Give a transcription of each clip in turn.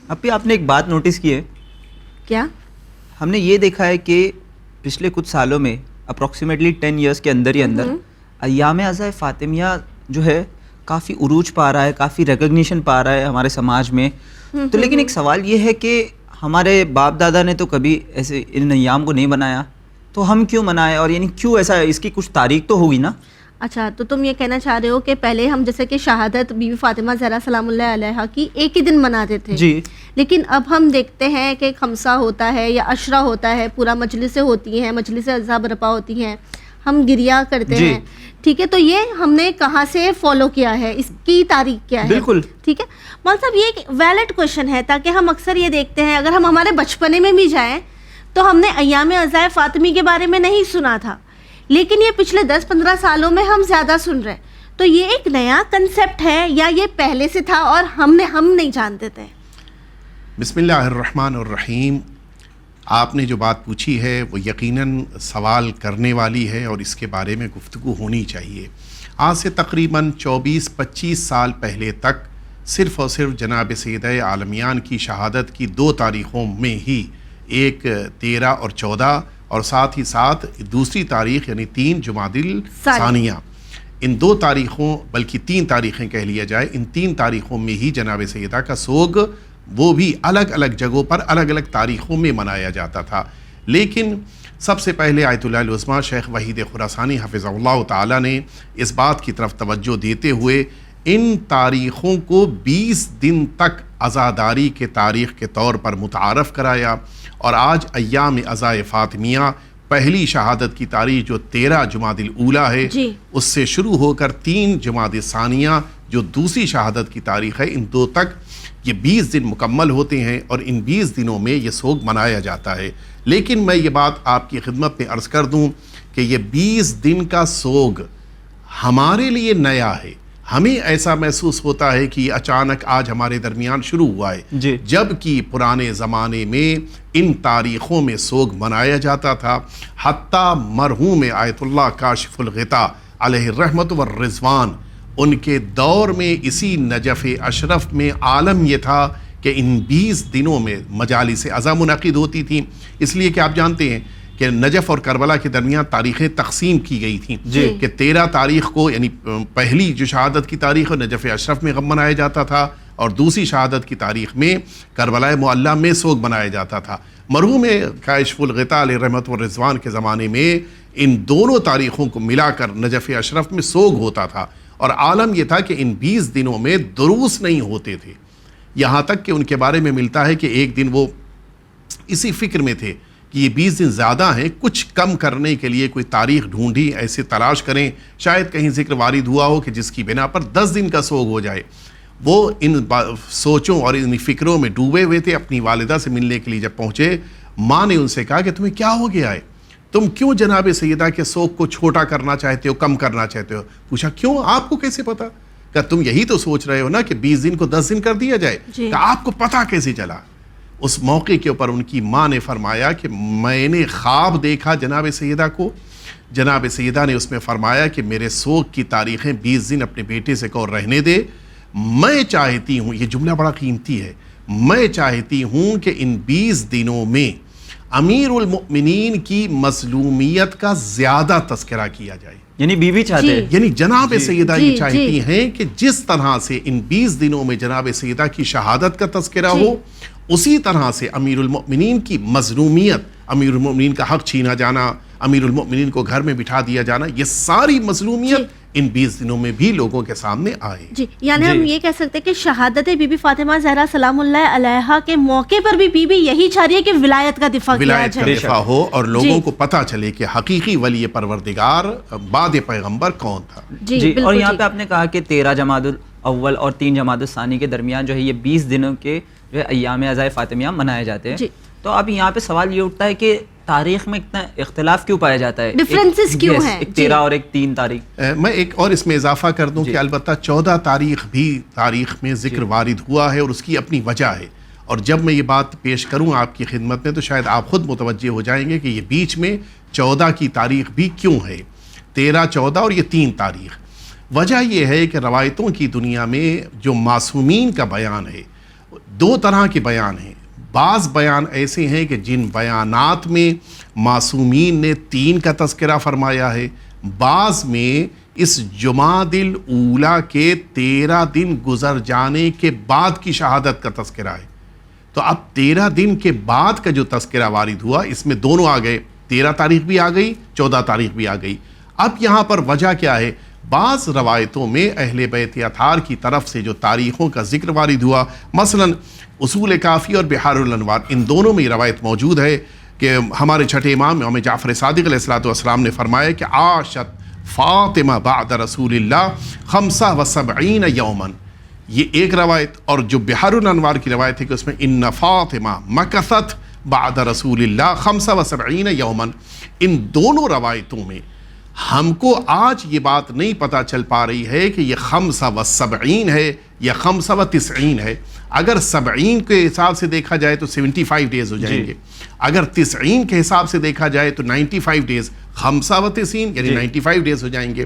ابھی آپ نے ایک بات نوٹس کی ہے کیا؟ ہم نے یہ دیکھا ہے کہ پچھلے کچھ سالوں میں اپروکسیمیٹلی 10 ایئرس کے اندر ہی اندر ایام عزائے فاطمیہ جو ہے کافی عروج پا رہا ہے, کافی ریکگنیشن پا رہا ہے ہمارے سماج میں. تو لیکن ایک سوال یہ ہے کہ ہمارے باپ دادا نے تو کبھی ایسے ان ایام کو نہیں بنایا, تو ہم کیوں منائیں؟ اور یعنی کیوں ایسا, اس کی کچھ تاریخ تو ہوگی نا. اچھا, تو تم یہ کہنا چاہ رہے ہو کہ پہلے ہم جیسے کہ شہادت بی بی فاطمہ زہرا سلام اللہ علیہا کی ایک ہی دن مناتے تھے جی, لیکن اب ہم دیکھتے ہیں کہ خمسہ ہوتا ہے یا عشرہ ہوتا ہے, پورا مجلسیں ہوتی ہیں, مجلس اعزا برپا ہوتی ہیں, ہم گریا کرتے ہیں. ٹھیک ہے, تو یہ ہم نے کہاں سے فالو کیا ہے, اس کی تاریخ کیا ہے؟ بالکل ٹھیک ہے مولوی صاحب, یہ ایک ویلڈ کوشچن ہے, تاکہ ہم اکثر یہ دیکھتے ہیں اگر ہم ہمارے بچپنے میں بھی جائیں تو ہم نے ایام عزائے فاطمی کے بارے میں نہیں سنا تھا, لیکن یہ پچھلے 10-15 سالوں میں ہم زیادہ سن رہے ہیں. تو یہ ایک نیا کنسیپٹ ہے یا یہ پہلے سے تھا اور ہم نہیں جانتے تھے؟ بسم اللہ الرحمن الرحیم. آپ نے جو بات پوچھی ہے وہ یقیناً سوال کرنے والی ہے اور اس کے بارے میں گفتگو ہونی چاہیے. آج سے تقریباً 24-25 سال پہلے تک صرف اور صرف جناب سیدہ عالمیان کی شہادت کی 2 تاریخوں میں ہی, ایک 13 اور 14 اور ساتھ ہی ساتھ دوسری تاریخ یعنی 3 جمادی الثانیہ, ان 2 تاریخوں بلکہ 3 تاریخیں کہہ لیا جائے, ان 3 تاریخوں میں ہی جناب سیدہ کا سوگ وہ بھی الگ الگ جگہوں پر الگ الگ تاریخوں میں منایا جاتا تھا. لیکن سب سے پہلے آیت اللہ العظمیٰ شیخ وحید خراسانی حفظہ اللہ تعالیٰ نے اس بات کی طرف توجہ دیتے ہوئے ان تاریخوں کو 20 دن تک عزاداری کے تاریخ کے طور پر متعارف کرایا. اور آج ایام عزائے فاطمیہ پہلی شہادت کی تاریخ جو 13 جمادی الاولیٰ ہے اس سے شروع ہو کر 3 جمادی الثانیہ جو دوسری شہادت کی تاریخ ہے, ان 2 تک یہ 20 دن مکمل ہوتے ہیں اور ان 20 دنوں میں یہ سوگ منایا جاتا ہے. لیکن میں یہ بات آپ کی خدمت میں عرض کر دوں کہ یہ 20 دن کا سوگ ہمارے لیے نیا ہے. ہمیں ایسا محسوس ہوتا ہے کہ اچانک آج ہمارے درمیان شروع ہوا ہے, جبکہ پرانے زمانے میں ان تاریخوں میں سوگ منایا جاتا تھا. حتیٰ مرحوم آیت اللہ کاشف الغطاء علیہ الرحمت والرضوان, ان کے دور میں اسی نجف اشرف میں عالم یہ تھا کہ ان 20 دنوں میں مجالس عزا منعقد ہوتی تھیں. اس لیے کہ آپ جانتے ہیں کہ نجف اور کربلا کے درمیان تاریخیں تقسیم کی گئی تھیں کہ 13 تاریخ کو یعنی پہلی جو شہادت کی تاریخ نجف اشرف میں غم منایا جاتا تھا اور دوسری شہادت کی تاریخ میں کربلا معلیٰ میں سوگ منایا جاتا تھا. مرحوم کاشف الغطاء علیہ رحمت والرضوان کے زمانے میں ان دونوں تاریخوں کو ملا کر نجف اشرف میں سوگ ہوتا تھا, اور عالم یہ تھا کہ ان 20 دنوں میں دروس نہیں ہوتے تھے. یہاں تک کہ ان کے بارے میں ملتا ہے کہ ایک دن وہ اسی فکر میں تھے کہ یہ 20 دن زیادہ ہیں, کچھ کم کرنے کے لیے کوئی تاریخ ڈھونڈی, ایسے تلاش کریں, شاید کہیں ذکر وارد ہوا ہو کہ جس کی بنا پر 10 دن کا سوگ ہو جائے. وہ ان سوچوں اور ان فکروں میں ڈوبے ہوئے تھے. اپنی والدہ سے ملنے کے لیے جب پہنچے, ماں نے ان سے کہا کہ تمہیں کیا ہو گیا ہے, تم کیوں جناب سیدہ کے سوگ کو چھوٹا کرنا چاہتے ہو, کم کرنا چاہتے ہو؟ پوچھا کیوں, آپ کو کیسے پتا؟ کہ تم یہی تو سوچ رہے ہو نا کہ 20 دن کو 10 دن کر دیا جائے. کہ آپ کو پتا کیسے چلا؟ اس موقع کے اوپر ان کی ماں نے فرمایا کہ میں نے خواب دیکھا جناب سیدہ کو. جناب سیدہ نے اس میں فرمایا کہ میرے سوگ کی تاریخیں 20 دن اپنے بیٹے سے کہو رہنے دے, میں چاہتی ہوں, یہ جملہ بڑا قیمتی ہے, میں چاہتی ہوں کہ ان 20 دنوں میں امیر المؤمنین کی مظلومیت کا زیادہ تذکرہ کیا جائے. یعنی بیوی چاہتے ہیں, یعنی جناب سیدہ یہ چاہتی ہیں کہ جس طرح سے ان 20 دنوں میں جناب سیدہ کی شہادت کا تذکرہ ہو, اسی طرح سے امیر المؤمنین کی مظلومیت, امیر المؤمنین کا حق چھینا جانا, امیر المؤمنین کو گھر میں بٹھا دیا جانا, یہ ساری مظلومیت ان 20 دنوں میں بھی لوگوں کے سامنے آئے. یعنی ہم یہ کہہ سکتے ہیں کہ شہادت بی بی فاطمہ زہرا سلام اللہ علیہا کے موقع پر بھی بی بی یہی چاہ رہی ہے کہ ولایت کا دفاع کیا جائے, ولایت کا دفاع ہو اور لوگوں کو پتہ چلے کہ حقیقی ولی پروردگار بعد پیغمبر کون تھا. جی, اور یہاں پہ آپ نے کہا کہ 13 جمادی الاول اور 3 جمادی الثانی کے درمیان جو ہے یہ 20 دنوں کے جو ہے ایام عزائے فاطمیہ منائے جاتے ہیں. تو اب یہاں پہ سوال یہ اٹھتا ہے کہ تاریخ میں اتنا اختلاف کیوں پایا جاتا ہے, ڈفرینسز کیوں ہیں؟ ایک 13 اور ایک 3 تاریخ. میں ایک اور اس میں اضافہ کر دوں کہ البتہ 14 تاریخ بھی تاریخ میں ذکر وارد ہوا ہے اور اس کی اپنی وجہ ہے. اور جب میں یہ بات پیش کروں آپ کی خدمت میں تو شاید آپ خود متوجہ ہو جائیں گے کہ یہ بیچ میں 14 کی تاریخ بھی کیوں ہے, 13, 14 اور یہ 3 تاریخ. وجہ یہ ہے کہ روایتوں کی دنیا میں جو معصومین کا بیان ہے, دو طرح کے بیان ہیں. بعض بیان ایسے ہیں کہ جن بیانات میں معصومین نے 3 کا تذکرہ فرمایا ہے, بعض میں اس جمادی الاولیٰ کے 13 دن گزر جانے کے بعد کی شہادت کا تذکرہ ہے. تو اب 13 دن کے بعد کا جو تذکرہ وارد ہوا اس میں دونوں آ گئے, 13 تاریخ بھی آ گئی, 14 تاریخ بھی آ گئی. اب یہاں پر وجہ کیا ہے؟ بعض روایتوں میں اہل بیت اطہار کی طرف سے جو تاریخوں کا ذکر وارد ہوا, مثلا اصول کافی اور بحار الانوار, ان دونوں میں یہ روایت موجود ہے کہ ہمارے چھٹے امام جعفر صادق علیہ السلام نے فرمایا کہ عاشت فاطمہ بعد رسول اللہ 75 یوماً. یہ ایک روایت. اور جو بحار الانوار کی روایت ہے کہ اس میں ان فاطمہ مکثت بعد رسول اللہ 75 یوماً. ان دونوں روایتوں میں ہم کو آج یہ بات نہیں پتہ چل پا رہی ہے کہ یہ 75 ہے یا 95 ہے. اگر 70 کے حساب سے دیکھا جائے تو 75 ڈیز ہو جائیں گے, اگر 90 کے حساب سے دیکھا جائے تو 95 ڈیز, 95 یعنی 95 ڈیز ہو جائیں گے.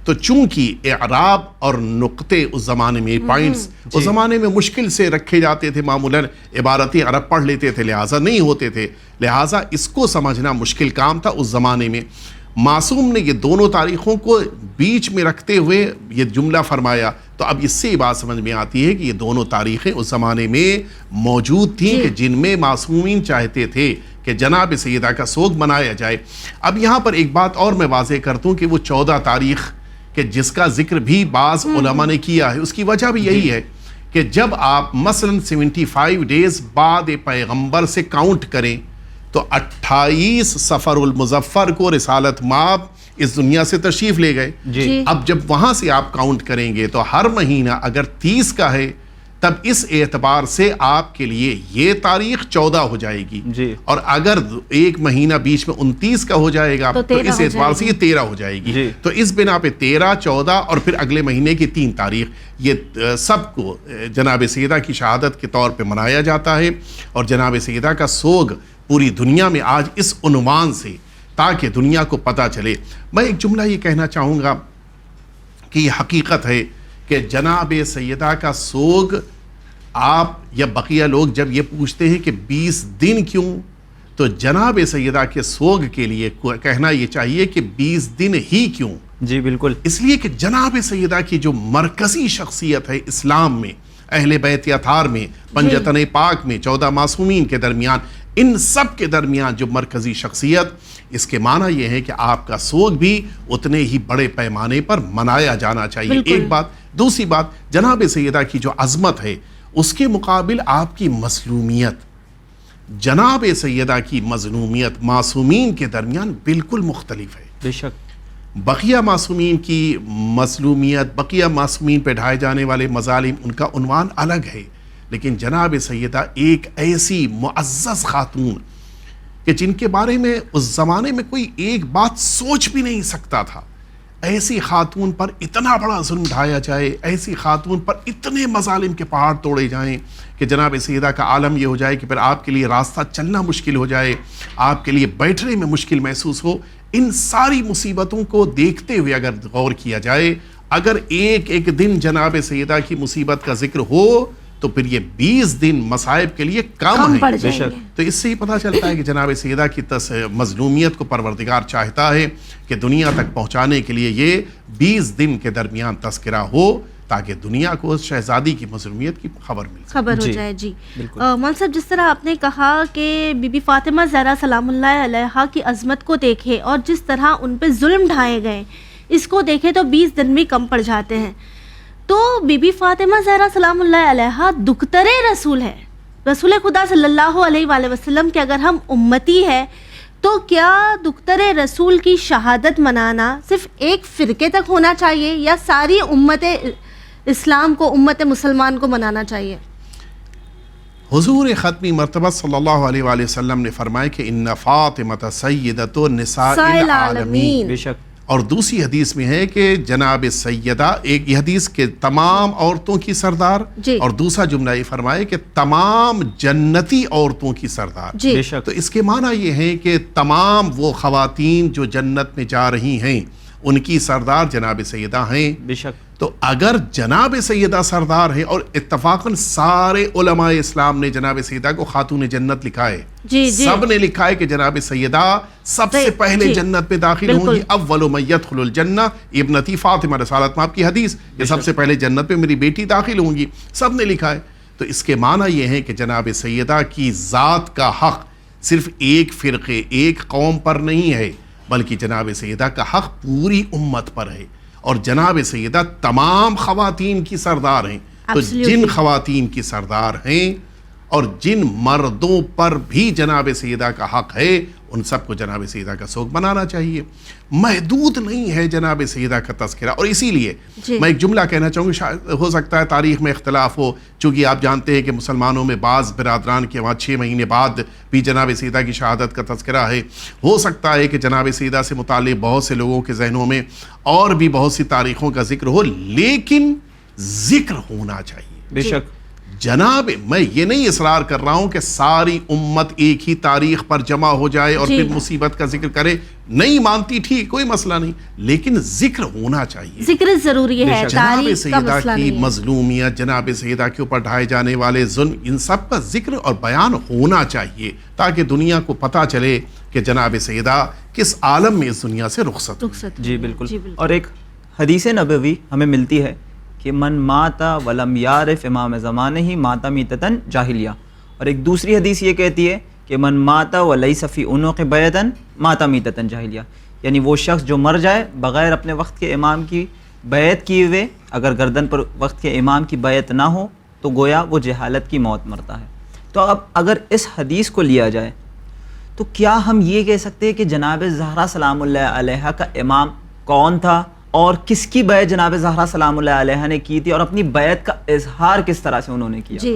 تو چونکہ اعراب اور نقطے اس زمانے میں پوائنٹس اس زمانے میں مشکل سے رکھے جاتے تھے, معمولاً عبارتی عرب پڑھ لیتے تھے, لہٰذا نہیں ہوتے تھے, لہٰذا اس کو سمجھنا مشکل کام تھا اس زمانے میں. معصوم نے یہ دونوں تاریخوں کو بیچ میں رکھتے ہوئے یہ جملہ فرمایا, تو اب اس سے یہ بات سمجھ میں آتی ہے کہ یہ دونوں تاریخیں اس زمانے میں موجود تھیں کہ جن میں معصومین چاہتے تھے کہ جناب سیدہ کا سوگ منایا جائے. اب یہاں پر ایک بات اور میں واضح کرتا ہوں کہ وہ 14 تاریخ کہ جس کا ذکر بھی بعض علماء نے کیا ہے, اس کی وجہ بھی یہی ہے کہ جب آپ مثلا 75 ڈیز بعد پیغمبر سے کاؤنٹ کریں تو 28 صفر المظفر کو رسالت مآب اس دنیا سے تشریف لے گئے. اب جب وہاں سے آپ کاؤنٹ کریں گے تو ہر مہینہ اگر 30 کا ہے تب اس اعتبار سے آپ کے لیے یہ تاریخ 14 ہو جائے گی, اور اگر ایک مہینہ بیچ میں 29 کا ہو جائے گا تو اس اعتبار سے یہ 13 ہو جائے گی. تو اس بنا پہ 13, 14 اور پھر اگلے مہینے کی 3 تاریخ یہ سب کو جناب سیدہ کی شہادت کے طور پہ منایا جاتا ہے. اور جناب سیدہ کا سوگ پوری دنیا میں آج اس عنوان سے, تاکہ دنیا کو پتہ چلے. میں ایک جملہ یہ کہنا چاہوں گا کہ یہ حقیقت ہے کہ جناب سیدہ کا سوگ, آپ یا بقیہ لوگ جب یہ پوچھتے ہیں کہ 20 دن کیوں, تو جناب سیدہ کے سوگ کے لیے کہنا یہ چاہیے کہ 20 دن ہی کیوں. جی بالکل, اس لیے کہ جناب سیدہ کی جو مرکزی شخصیت ہے اسلام میں, اہل بیت اطہار میں, پنجتن پاک میں, 14 معصومین کے درمیان, ان سب کے درمیان جو مرکزی شخصیت, اس کے معنی یہ ہے کہ آپ کا سوگ بھی اتنے ہی بڑے پیمانے پر منایا جانا چاہیے. ایک بات. دوسری بات, جناب سیدہ کی جو عظمت ہے اس کے مقابل آپ کی مظلومیت, جناب سیدہ کی مظلومیت معصومین کے درمیان بالکل مختلف ہے. بے شک بقیہ معصومین کی مظلومیت, بقیہ معصومین پہ ڈھائے جانے والے مظالم, ان کا عنوان الگ ہے, لیکن جناب سیدہ ایک ایسی معزز خاتون کہ جن کے بارے میں اس زمانے میں کوئی ایک بات سوچ بھی نہیں سکتا تھا. ایسی خاتون پر اتنا بڑا ظلم ڈھایا جائے, ایسی خاتون پر اتنے مظالم کے پہاڑ توڑے جائیں کہ جناب سیدہ کا عالم یہ ہو جائے کہ پھر آپ کے لیے راستہ چلنا مشکل ہو جائے, آپ کے لیے بیٹھنے میں مشکل محسوس ہو. ان ساری مصیبتوں کو دیکھتے ہوئے اگر غور کیا جائے, اگر ایک ایک دن جناب سیدہ کی مصیبت کا ذکر ہو تو پھر یہ 20 دن مصائب کے لیے کم ہیں. تو اس سے ہی پتہ چلتا ہے کہ جناب سیدہ کی مظلومیت کو پروردگار چاہتا ہے کہ دنیا تک پہنچانے کے لیے یہ 20 دن کے درمیان تذکرہ ہو, تاکہ دنیا کو اس شہزادی کی مظلومیت کی خبر ہو جائے. جی مول صاحب, جس طرح آپ نے کہا کہ بی بی فاطمہ زہرا سلام اللہ علیہا کی عظمت کو دیکھے اور جس طرح ان پہ ظلم ڈھائے گئے, اس کو دیکھے تو 20 دن بھی کم پڑ جاتے ہیں. تو بی بی فاطمہ زہرا سلام اللہ علیہا دختر رسول ہے, رسول خدا صلی اللہ علیہ وآلہ وسلم کے اگر ہم امتی ہے تو کیا دختر رسول کی شہادت منانا صرف ایک فرقے تک ہونا چاہیے یا ساری امت اسلام کو, امت مسلمان کو منانا چاہیے؟ حضور ختمی مرتبہ صلی اللہ علیہ وآلہ وسلم نے فرمایا کہ ان فاطمہ سیدۃ نساء العالمین. بے شک. اور دوسری حدیث میں ہے کہ جناب سیدہ, ایک یہ حدیث کہ تمام عورتوں کی سردار, اور دوسرا جملہ یہ فرمائے کہ تمام جنتی عورتوں کی سردار. تو اس کے معنی یہ ہے کہ تمام وہ خواتین جو جنت میں جا رہی ہیں ان کی سردار جناب سیدہ ہیں. بے شک. تو اگر جناب سیدہ سردار ہے، اور اتفاقاً سارے علماء اسلام نے جناب سیدہ کو خاتون جنت لکھا ہے، جی سب نے لکھا ہے کہ جناب سیدہ سب سے پہلے جنت میں داخل ہوں گی. اول من يدخل الجنہ ابنتی فاطمہ، رسالت مآب کی حدیث، کہ سب سے پہلے جنت میں میری بیٹی داخل ہوں گی، سب نے لکھا ہے. تو اس کے معنی یہ ہے کہ جناب سیدہ کی ذات کا حق صرف ایک فرقے، ایک قوم پر نہیں ہے، بلکہ جناب سیدہ کا حق پوری امت پر ہے. اور جناب سیدہ تمام خواتین کی سردار ہیں. تو جن خواتین کی سردار ہیں اور جن مردوں پر بھی جناب سیدہ کا حق ہے، ان سب کو جناب سیدہ کا سوگ منانا چاہیے. محدود نہیں ہے جناب سیدہ کا تذکرہ. اور اسی لیے میں ایک جملہ کہنا چاہوں گا، شاید ہو سکتا ہے تاریخ میں اختلاف ہو، چونکہ آپ جانتے ہیں کہ مسلمانوں میں بعض برادران کے وہاں 6 مہینے بعد بھی جناب سیدہ کی شہادت کا تذکرہ ہے. ہو سکتا ہے کہ جناب سیدہ سے متعلق بہت سے لوگوں کے ذہنوں میں اور بھی بہت سی تاریخوں کا ذکر ہو، لیکن ذکر ہونا چاہیے. بے شک. جناب میں یہ نہیں اصرار کر رہا ہوں کہ ساری امت ایک ہی تاریخ پر جمع ہو جائے اور پھر مصیبت کا ذکر کرے. نہیں مانتی ٹھیک، کوئی مسئلہ نہیں، لیکن ذکر ہونا چاہیے. ذکر ضروری ہے. جناب سیدہ کی مظلومیت، جناب سیدہ کے اوپر ڈھائے جانے والے ظلم، ان سب کا ذکر اور بیان ہونا چاہیے، تاکہ دنیا کو پتہ چلے کہ جناب سیدہ کس عالم میں اس دنیا سے رخصت. جی بالکل. اور ایک حدیث نبوی ہمیں ملتی ہے کہ من ماتا ولم یعرف امام زمانہ ہی ماتا میتتن جاہلیہ. اور ایک دوسری حدیث یہ کہتی ہے کہ من ماتا ولیس فی عنق بیعتن ماتا میتتن جاہلیہ، یعنی وہ شخص جو مر جائے بغیر اپنے وقت کے امام کی بیعت کیے ہوئے، اگر گردن پر وقت کے امام کی بیعت نہ ہو تو گویا وہ جہالت کی موت مرتا ہے. تو اب اگر اس حدیث کو لیا جائے تو کیا ہم یہ کہہ سکتے ہیں کہ جناب زہرا سلام اللہ علیہ کا امام کون تھا اور کس کی بیعت جناب زہرا سلام اللہ علیہ نے کی تھی، اور اپنی بیعت کا اظہار کس طرح سے انہوں نے کیا؟ جی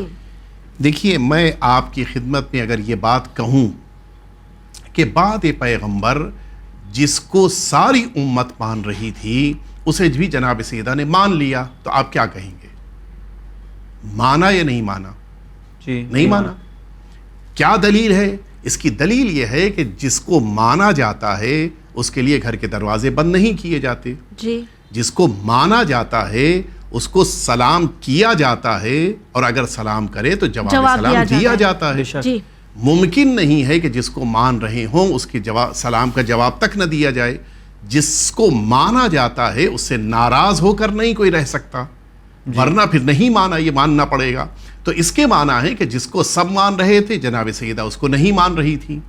دیکھیے، میں آپ کی خدمت میں اگر یہ بات کہوں کہ بعد پیغمبر جس کو ساری امت مان رہی تھی اسے بھی جناب سیدہ نے مان لیا، تو آپ کیا کہیں گے؟ مانا یا نہیں مانا؟ جی نہیں مانا. کیا دلیل ہے؟ اس کی دلیل یہ ہے کہ جس کو مانا جاتا ہے اس کے لیے گھر کے دروازے بند نہیں کیے جاتے. جی. جس کو مانا جاتا ہے اس کو سلام کیا جاتا ہے، اور اگر سلام کرے تو جواب سلام دیا جاتا ہے. جی. ممکن نہیں ہے کہ جس کو مان رہے ہوں اس کے سلام کا جواب تک نہ دیا جائے. جس کو مانا جاتا ہے اس سے ناراض ہو کر نہیں کوئی رہ سکتا، ورنہ پھر نہیں مانا، یہ ماننا پڑے گا. تو اس کے معنی ہے کہ جس کو سب مان رہے تھے جناب سیدہ اس کو نہیں مان رہی تھی،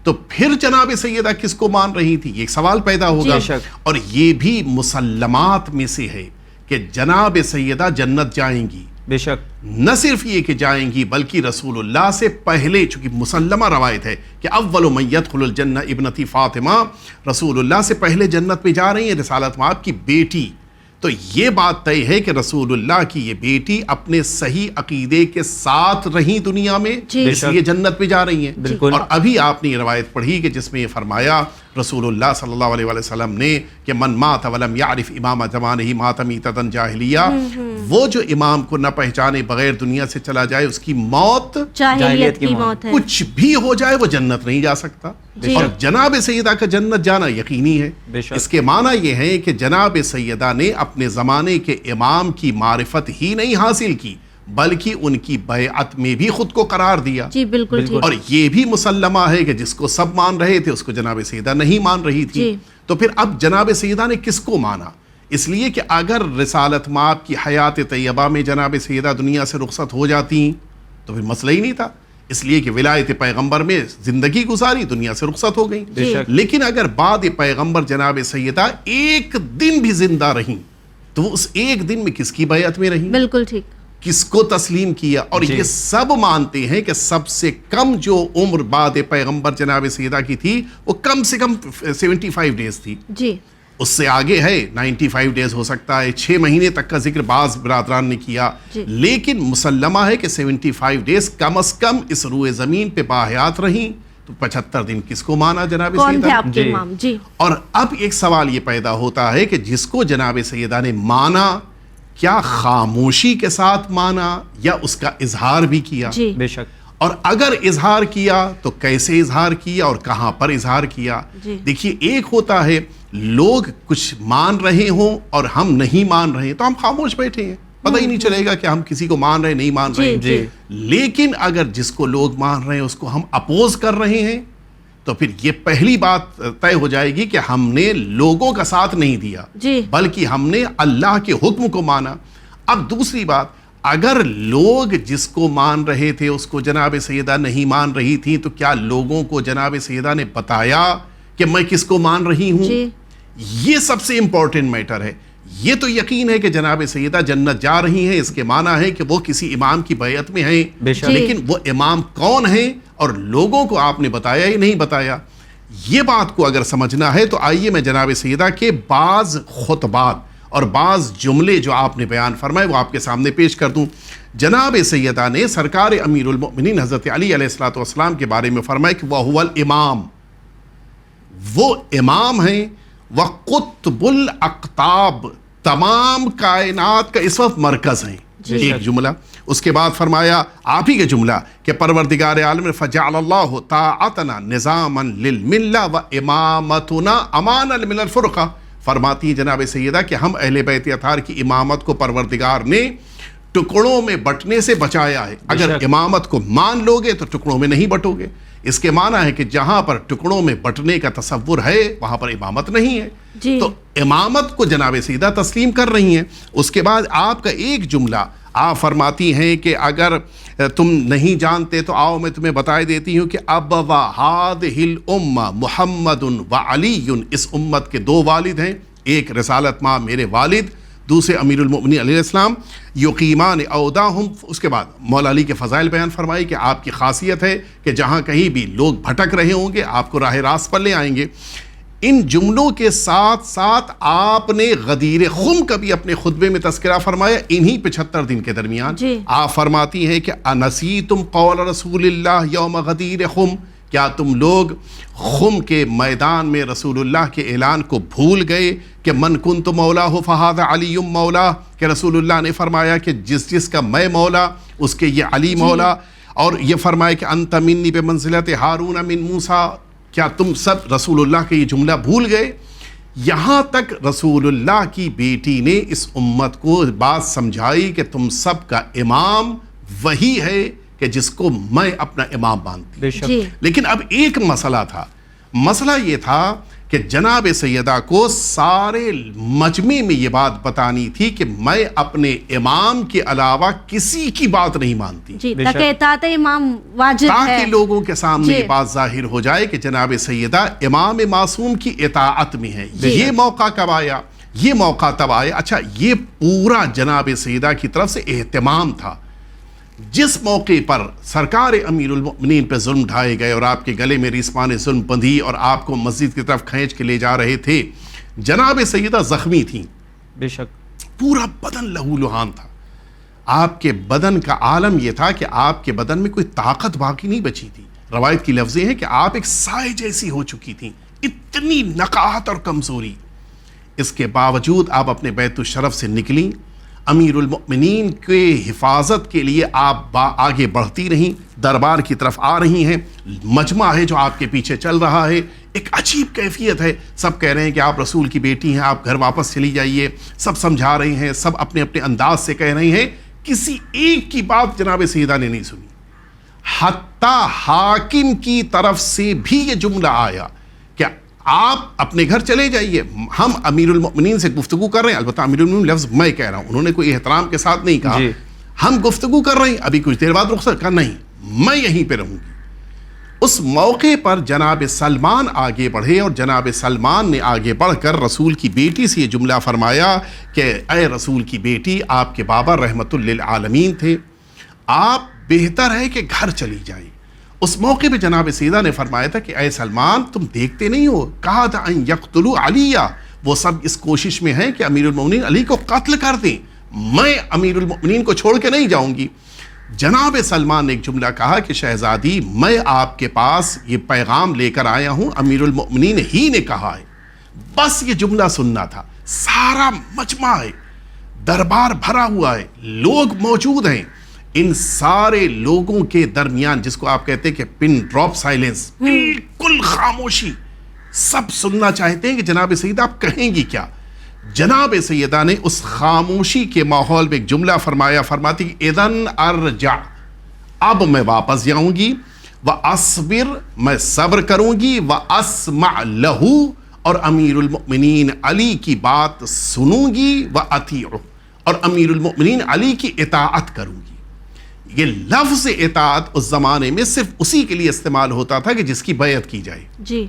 تو پھر جناب سیدہ کس کو مان رہی تھی؟ یہ ایک سوال پیدا ہوگا. اور یہ بھی مسلمات میں سے ہے کہ جناب سیدہ جنت جائیں گی. بے شک. نہ صرف یہ کہ جائیں گی بلکہ رسول اللہ سے پہلے، چونکہ مسلمہ روایت ہے کہ اول من يدخل الجنہ ابنتی فاطمہ، رسول اللہ سے پہلے جنت میں جا رہی ہیں رسالت مآب کی بیٹی. تو یہ بات طے ہے کہ رسول اللہ کی یہ بیٹی اپنے صحیح عقیدے کے ساتھ رہیں دنیا میں، اس لیے جنت میں جا رہی ہیں. اور ابھی آپ نے یہ روایت پڑھی کہ جس میں یہ فرمایا رسول اللہ صلی اللہ علیہ وسلم نے کہ من مات ولم یعرف امام زمانہ مات میتۃ جاہلیہ، وہ جو امام کو نہ پہچانے بغیر دنیا سے چلا جائے اس کی موت جاہلیت کی موت ہے. کچھ بھی ہو جائے وہ جنت نہیں جا سکتا. اور جناب سیدہ کا جنت جانا یقینی ہے. اس کے معنی یہ ہے کہ جناب سیدہ نے اپنے زمانے کے امام کی معرفت ہی نہیں حاصل کی بلکہ ان کی بیعت میں بھی خود کو قرار دیا. جی بالکل. اور یہ بھی مسلمہ ہے کہ جس کو سب مان رہے تھے اس کو جناب سیدہ نہیں مان رہی تھی. تو پھر اب جناب سیدہ نے کس کو مانا؟ اس لیے کہ اگر رسالت مآب کی حیات طیبہ میں جناب سیدہ دنیا سے رخصت ہو جاتی تو پھر مسئلہ ہی نہیں تھا. اس لیے کہ ولایت پیغمبر میں زندگی گزاری، دنیا سے رخصت ہو گئی. لیکن اگر بعد پیغمبر جناب سیدہ ایک دن بھی زندہ رہیں تو اس ایک دن میں کس کی بیعت میں رہیں؟ بالکل ٹھیک. کس کو تسلیم کیا؟ اور یہ سب مانتے ہیں کہ سب سے کم جو عمر بعد پیغمبر جناب سیدہ کی تھی وہ کم سے کم 75 ڈیز تھی. جی. اس سے آگے ہے 95 ڈیز ہو سکتا ہے، 6 مہینے تک کا ذکر بعض برادران نے کیا. لیکن مسلمہ ہے کہ 75 ڈیز کم از کم اس روئے زمین پہ باحیات رہیں. تو 75 دن کس کو مانا جناب سیدہ؟ اور اب ایک سوال یہ پیدا ہوتا ہے کہ جس کو جناب سیدہ نے مانا کیا خاموشی کے ساتھ مانا یا اس کا اظہار بھی کیا؟ بے شک. اور اگر اظہار کیا تو کیسے اظہار کیا اور کہاں پر اظہار کیا. دیکھیے ایک ہوتا ہے لوگ کچھ مان رہے ہوں اور ہم نہیں مان رہے تو ہم خاموش بیٹھے ہیں, پتہ ہی نہیں چلے گا کہ ہم کسی کو مان رہے نہیں مان رہے. لیکن اگر جس کو لوگ مان رہے ہیں اس کو ہم اپوز کر رہے ہیں تو پھر یہ پہلی بات طے ہو جائے گی کہ ہم نے لوگوں کا ساتھ نہیں دیا بلکہ ہم نے اللہ کے حکم کو مانا. اب دوسری بات, اگر لوگ جس کو مان رہے تھے اس کو جناب سیدہ نہیں مان رہی تھی تو کیا لوگوں کو جناب سیدہ نے بتایا کہ میں کس کو مان رہی ہوں؟ یہ سب سے امپورٹنٹ میٹر ہے. یہ تو یقین ہے کہ جناب سیدہ جنت جا رہی ہیں, اس کے معنی ہے کہ وہ کسی امام کی بیعت میں ہیں, لیکن وہ امام کون ہیں اور لوگوں کو آپ نے بتایا ہی نہیں بتایا. یہ بات کو اگر سمجھنا ہے تو آئیے میں جناب سیدہ کے بعض خطبات اور بعض جملے جو آپ نے بیان فرمائے وہ آپ کے سامنے پیش کر دوں. جناب سیدہ نے سرکار امیر المؤمنین حضرت علی علیہ السلام کے بارے میں فرمایا کہ وَهُوَ الْإِمام, وہ امام ہیں, وَقُطْبُ الْأَقْطَابِ, تمام کائنات کا اس وقت مرکز ہیں. ایک جملہ. اس کے بعد فرمایا آپ ہی کا جملہ کہ پروردگار عالم فجعل اللہ طاعتنا نظاما للملہ وامامتنا امانا من الفرقہ. فرماتی ہیں جناب سیدہ کہ ہم اہل بیت اطہار کی امامت کو پروردگار نے ٹکڑوں میں بٹنے سے بچایا ہے. اگر امامت کو مان لو گے تو ٹکڑوں میں نہیں بٹو گے. اس کے معنی ہے کہ جہاں پر ٹکڑوں میں بٹنے کا تصور ہے وہاں پر امامت نہیں ہے. تو امامت کو جناب سیدہ تسلیم کر رہی ہیں. اس کے بعد آپ کا ایک جملہ آپ فرماتی ہیں کہ اگر تم نہیں جانتے تو آؤ میں تمہیں بتائی دیتی ہوں کہ ابوا ہذہ الامہ محمد و علی, اس امت کے دو والد ہیں, ایک رسالت ماں میرے والد, دوسرے امیر المؤمنین علیہ السلام, یقیمان اوداہم. اس کے بعد مولا علی کے فضائل بیان فرمائی کہ آپ کی خاصیت ہے کہ جہاں کہیں بھی لوگ بھٹک رہے ہوں گے آپ کو راہ راست پر لے آئیں گے. ان جملوں کے ساتھ ساتھ آپ نے غدیر خم کا بھی اپنے خطبے میں تذکرہ فرمایا. انہی 75 دن کے درمیان آپ فرماتی ہیں کہ انسیتم قول رسول اللہ یوم غدیر خم, کیا تم لوگ خم کے میدان میں رسول اللہ کے اعلان کو بھول گئے کہ من کنت مولا فہذا علی مولا, کہ رسول اللہ نے فرمایا کہ جس کا میں مولا اس کے یہ علی مولا, اور یہ فرمایا کہ انت منی بمنزلت ہارون من موسیٰ. کیا تم سب رسول اللہ کے یہ جملہ بھول گئے؟ یہاں تک رسول اللہ کی بیٹی نے اس امت کو بات سمجھائی کہ تم سب کا امام وہی ہے کہ جس کو میں اپنا امام مانتی. لیکن اب ایک مسئلہ تھا. مسئلہ یہ تھا کہ جناب سیدہ کو سارے مجمع میں یہ بات بتانی تھی کہ میں اپنے امام کے علاوہ کسی کی بات نہیں مانتی, تاکہ اطاعت امام واجب ہے, تاکہ لوگوں کے سامنے یہ بات ظاہر ہو جائے کہ جناب سیدہ امام معصوم کی اطاعت میں ہے. یہ موقع کب آیا؟ یہ موقع تب آیا. اچھا, یہ پورا جناب سیدہ کی طرف سے اہتمام تھا. جس موقع پر سرکار امیر المؤمنین پہ ظلم ڈھائے گئے اور آپ کے گلے میں ریسمان ظلم بندھی اور آپ کو مسجد کی طرف کھینچ کے لے جا رہے تھے, جناب سیدہ زخمی تھیں, بے شک پورا بدن لہو لہان تھا. آپ کے بدن کا عالم یہ تھا کہ آپ کے بدن میں کوئی طاقت باقی نہیں بچی تھی. روایت کی لفظیں ہیں کہ آپ ایک سائے جیسی ہو چکی تھیں, اتنی نقاہت اور کمزوری. اس کے باوجود آپ اپنے بیت الشرف سے نکلیں, امیر المؤمنین کے حفاظت کے لیے آپ آگے بڑھتی رہیں, دربار کی طرف آ رہی ہیں. مجمع ہے جو آپ کے پیچھے چل رہا ہے, ایک عجیب کیفیت ہے. سب کہہ رہے ہیں کہ آپ رسول کی بیٹی ہیں, آپ گھر واپس چلی جائیے. سب سمجھا رہے ہیں, سب اپنے اپنے انداز سے کہہ رہے ہیں. کسی ایک کی بات جناب سیدہ نے نہیں سنی. حتیٰ حاکم کی طرف سے بھی یہ جملہ آیا کہ آپ اپنے گھر چلے جائیے, ہم امیر المؤمنین سے گفتگو کر رہے ہیں. البتہ امیر المؤمنین لفظ میں کہہ رہا ہوں, انہوں نے کوئی احترام کے ساتھ نہیں کہا. ہم گفتگو کر رہے ہیں, ابھی کچھ دیر بعد رخصت کا نہیں, میں یہیں پہ رہوں گی. اس موقع پر جناب سلمان آگے بڑھے اور جناب سلمان نے آگے بڑھ کر رسول کی بیٹی سے یہ جملہ فرمایا کہ اے رسول کی بیٹی, آپ کے بابا رحمت للعالمین تھے, آپ بہتر ہے کہ گھر چلی جائیں. اس موقع پہ جناب سیدہ نے فرمایا تھا کہ اے سلمان, تم دیکھتے نہیں ہو, کہا تھا ان یقتلوا علیہ, وہ سب اس کوشش میں ہیں کہ امیر المؤمنین علی کو قتل کر دیں, میں امیر المؤمنین کو چھوڑ کے نہیں جاؤں گی. جناب سلمان نے ایک جملہ کہا کہ شہزادی, میں آپ کے پاس یہ پیغام لے کر آیا ہوں, امیر المؤمنین ہی نے کہا ہے. بس یہ جملہ سننا تھا. سارا مجمع ہے, دربار بھرا ہوا ہے, لوگ موجود ہیں, ان سارے لوگوں کے درمیان جس کو آپ کہتے ہیں کہ پن ڈراپ سائلنس، بالکل خاموشی، سب سننا چاہتے ہیں کہ جناب سیدہ آپ کہیں گی کیا. جناب سیدہ نے اس خاموشی کے ماحول میں ایک جملہ فرمایا، فرماتی کہ اذن ارجع، اب میں واپس جاؤں گی، وَأَصْبِرْ، میں صبر کروں گی، وَأَسْمَعْ لَهُ، اور امیر المؤمنین علی کی بات سنوں گی، وَأَطِيعُ، اور امیر المؤمنین علی کی اطاعت کروں گی. یہ لفظ اطاعت اس زمانے میں صرف اسی کے لیے استعمال ہوتا تھا کہ جس کی بیعت کی جائے. جی.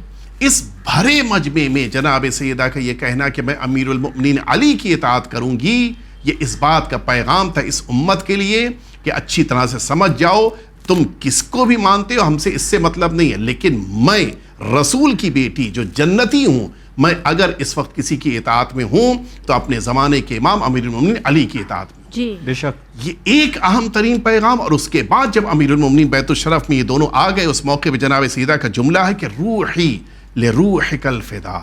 اس بھرے مجمع میں جناب سیدہ کا یہ کہنا کہ میں امیر المؤمنین علی کی اطاعت کروں گی، یہ اس بات کا پیغام تھا اس امت کے لیے کہ اچھی طرح سے سمجھ جاؤ، تم کس کو بھی مانتے ہو، ہم سے اس سے مطلب نہیں ہے، لیکن میں رسول کی بیٹی جو جنتی ہوں، میں اگر اس وقت کسی کی اطاعت میں ہوں تو اپنے زمانے کے امام امیر المؤمنین علی کی اطاعت میں. جی بے شک یہ ایک اہم ترین پیغام. اور اس کے بعد جب امیر المؤمنین بیت الشرف میں یہ دونوں آ گئے، اس موقع پہ جناب سیدہ کا جملہ ہے کہ روحی لروحک الفدا،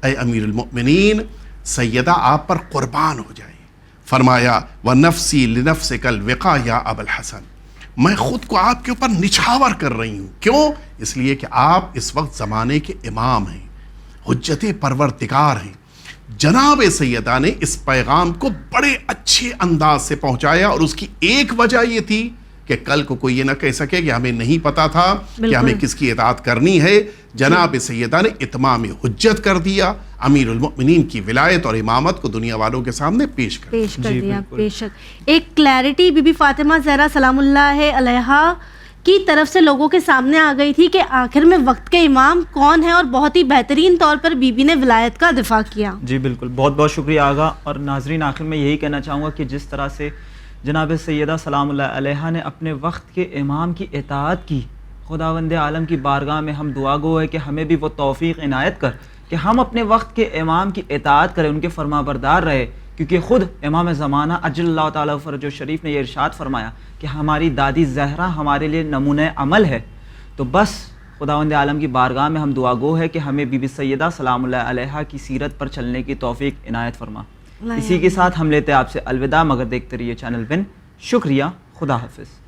اے امیر المؤمنین سیدہ آپ پر قربان ہو جائے. فرمایا وَنَفْسِي لِنَفْسِكَ الْوِقَا یا ابا الحسن، میں خود کو آپ کے اوپر نچھاور کر رہی ہوں. کیوں؟ اس لیے کہ آپ اس وقت زمانے کے امام ہیں، حجت پروردگار ہیں. جناب سیدہ نے اس پیغام کو بڑے اچھے انداز سے پہنچایا، اور اس کی ایک وجہ یہ تھی کہ کل کو کوئی یہ نہ کہہ سکے کہ ہمیں نہیں پتا تھا کہ ہمیں کس کی اطاعت کرنی ہے. جناب سیدہ نے اتمام حجت کر دیا، امیر المؤمنین کی ولایت اور امامت کو دنیا والوں کے سامنے پیش کر دیا. بے شک ایک کلیئرٹی بی بی فاطمہ زہرا سلام اللہ علیہا کی طرف سے لوگوں کے سامنے آ گئی تھی کہ آخر میں وقت کے امام کون ہیں، اور بہت ہی بہترین طور پر بی بی نے ولایت کا دفاع کیا. جی بالکل، بہت بہت شکریہ آغا. اور ناظرین آخر میں یہی کہنا چاہوں گا کہ جس طرح سے جناب سیدہ سلام اللہ علیہا نے اپنے وقت کے امام کی اطاعت کی، خداوند عالم کی بارگاہ میں ہم دعا گو ہے کہ ہمیں بھی وہ توفیق عنایت کر کہ ہم اپنے وقت کے امام کی اطاعت کریں، ان کے فرما بردار رہے. کیونکہ خود امام زمانہ اجل اللہ تعالیٰ فرجہ شریف نے یہ ارشاد فرمایا کہ ہماری دادی زہرا ہمارے لیے نمونہ عمل ہے. تو بس خداوند عالم کی بارگاہ میں ہم دعا گو ہے کہ ہمیں بی بی سیدہ سلام اللہ علیہا کی سیرت پر چلنے کی توفیق عنایت فرما. اسی کے ساتھ ہم لیتے ہیں آپ سے الوداع، مگر دیکھتے رہیے چینل ون. شکریہ، خدا حافظ.